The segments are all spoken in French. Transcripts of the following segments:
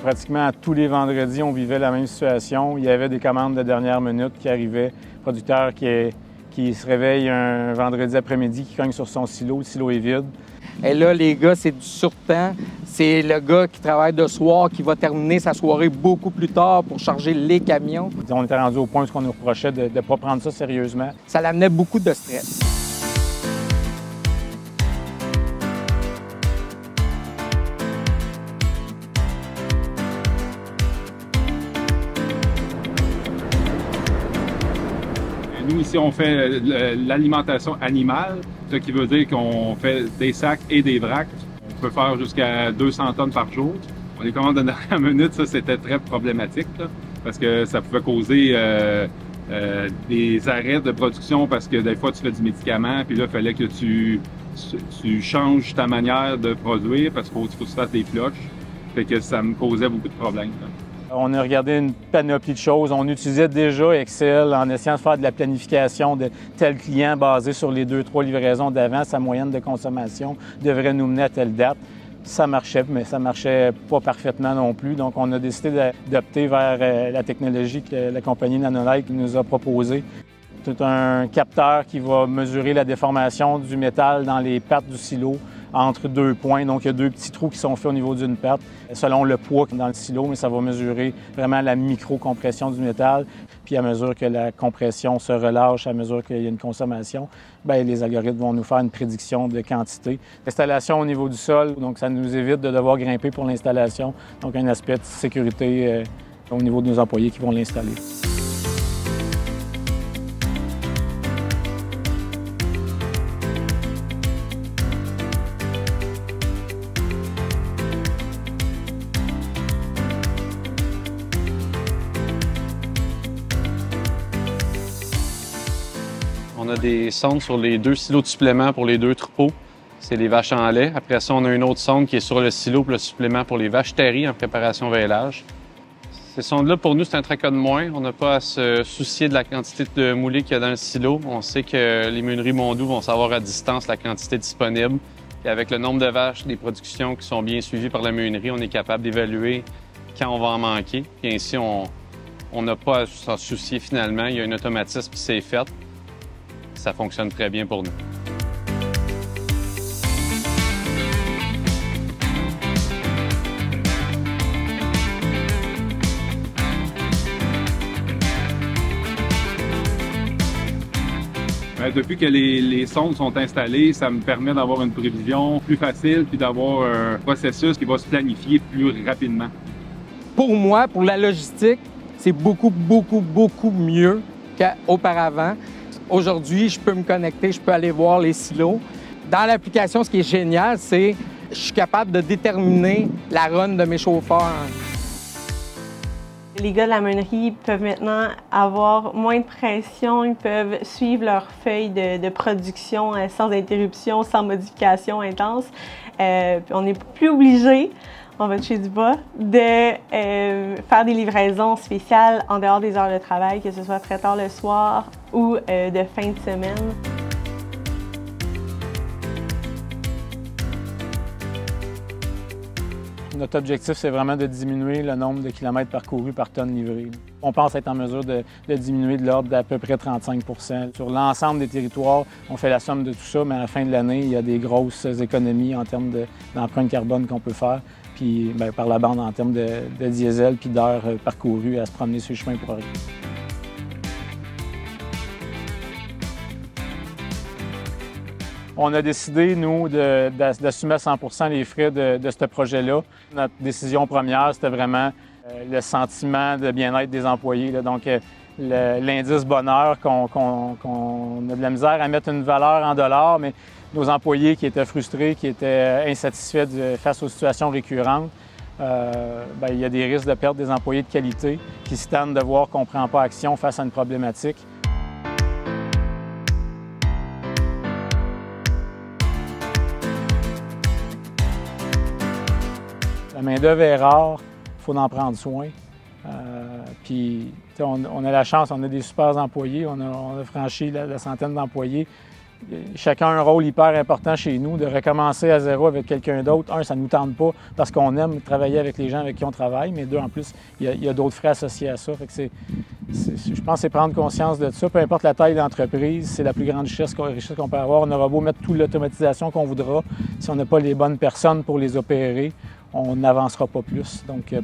Pratiquement tous les vendredis, on vivait la même situation. Il y avait des commandes de dernière minute qui arrivaient. Producteur qui se réveille un vendredi après-midi, qui cogne sur son silo, le silo est vide. Et là, les gars, c'est du surtemps. C'est le gars qui travaille de soir qui va terminer sa soirée beaucoup plus tard pour charger les camions. On était rendu au point où on nous reprochait de ne pas prendre ça sérieusement. Ça l'amenait beaucoup de stress. Nous, ici, on fait l'alimentation animale, ce qui veut dire qu'on fait des sacs et des vracs. On peut faire jusqu'à 200 tonnes par jour. On les commande de dernière minute, ça, c'était très problématique, là, parce que ça pouvait causer des arrêts de production parce que des fois, tu fais du médicament, puis là, il fallait que tu changes ta manière de produire parce qu'il faut que tu fasses des floches. Fait que ça me causait beaucoup de problèmes, là. On a regardé une panoplie de choses. On utilisait déjà Excel en essayant de faire de la planification de tel client basé sur les 2-3 livraisons d'avant. Sa moyenne de consommation devrait nous mener à telle date. Ça marchait, mais ça marchait pas parfaitement non plus. Donc, on a décidé d'opter vers la technologie que la compagnie Nanolite nous a proposée. C'est un capteur qui va mesurer la déformation du métal dans les pattes du silo entre 2 points. Donc, il y a 2 petits trous qui sont faits au niveau d'une patte selon le poids dans le silo, mais ça va mesurer vraiment la micro-compression du métal. Puis, à mesure que la compression se relâche, à mesure qu'il y a une consommation, bien, les algorithmes vont nous faire une prédiction de quantité. L'installation au niveau du sol, donc ça nous évite de devoir grimper pour l'installation. Donc, un aspect de sécurité au niveau de nos employés qui vont l'installer. On a des sondes sur les 2 silos de supplément pour les 2 troupeaux. C'est les vaches en lait. Après ça, on a une autre sonde qui est sur le silo pour le supplément pour les vaches taries en préparation vêlage. Ces sondes-là, pour nous, c'est un tracas de moins. On n'a pas à se soucier de la quantité de moulée qu'il y a dans le silo. On sait que les meuneries Mondou vont savoir à distance la quantité disponible. Et avec le nombre de vaches des productions qui sont bien suivies par la meunerie, on est capable d'évaluer quand on va en manquer. Et ainsi, on n'a pas à s'en soucier finalement. Il y a un automatisme qui s'est fait. Ça fonctionne très bien pour nous. Depuis que les sondes sont installées, ça me permet d'avoir une prévision plus facile puis d'avoir un processus qui va se planifier plus rapidement. Pour moi, pour la logistique, c'est beaucoup mieux qu'auparavant. Aujourd'hui, je peux me connecter, je peux aller voir les silos. Dans l'application, ce qui est génial, c'est que je suis capable de déterminer la run de mes chauffeurs. Les gars de la meunerie peuvent maintenant avoir moins de pression, ils peuvent suivre leur feuille de production sans interruption, sans modification intense. Puis on n'est plus obligé, on va toucher du bas, de faire des livraisons spéciales en dehors des heures de travail, que ce soit très tard le soir ou de fin de semaine. Notre objectif, c'est vraiment de diminuer le nombre de kilomètres parcourus par tonne livrée. On pense être en mesure de diminuer de l'ordre d'à peu près 35 %. Sur l'ensemble des territoires, on fait la somme de tout ça, mais à la fin de l'année, il y a des grosses économies en termes d'empreinte carbone qu'on peut faire. Puis bien, par la bande en termes de diesel puis d'heures parcourues à se promener sur le chemin pour arriver. On a décidé, nous, d'assumer à 100 % les frais de ce projet-là. Notre décision première, c'était vraiment le sentiment de bien-être des employés, là. Donc, l'indice bonheur, qu'on a de la misère à mettre une valeur en dollars, mais nos employés qui étaient frustrés, qui étaient insatisfaits face aux situations récurrentes, bien, il y a des risques de perdre des employés de qualité qui se tannent de voir qu'on ne prend pas action face à une problématique. La main-d'œuvre est rare, il faut en prendre soin. Puis, on a la chance, on a des super employés, on a franchi la centaine d'employés. chacun a un rôle hyper important chez nous. De recommencer à zéro avec quelqu'un d'autre, un, ça ne nous tente pas parce qu'on aime travailler avec les gens avec qui on travaille, mais deux, en plus, il y a d'autres frais associés à ça. Fait que je pense que c'est prendre conscience de ça. Peu importe la taille de l'entreprise, c'est la plus grande richesse qu'on peut avoir. On aura beau mettre toute l'automatisation qu'on voudra. Si on n'a pas les bonnes personnes pour les opérer, on n'avancera pas plus. Donc,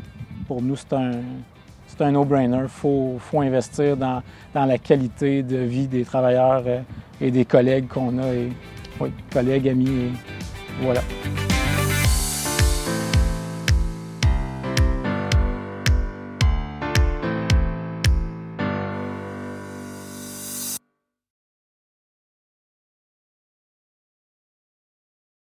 pour nous, c'est un no-brainer. Il faut investir dans la qualité de vie des travailleurs et des collègues qu'on a. Et, oui, collègues, amis, et voilà.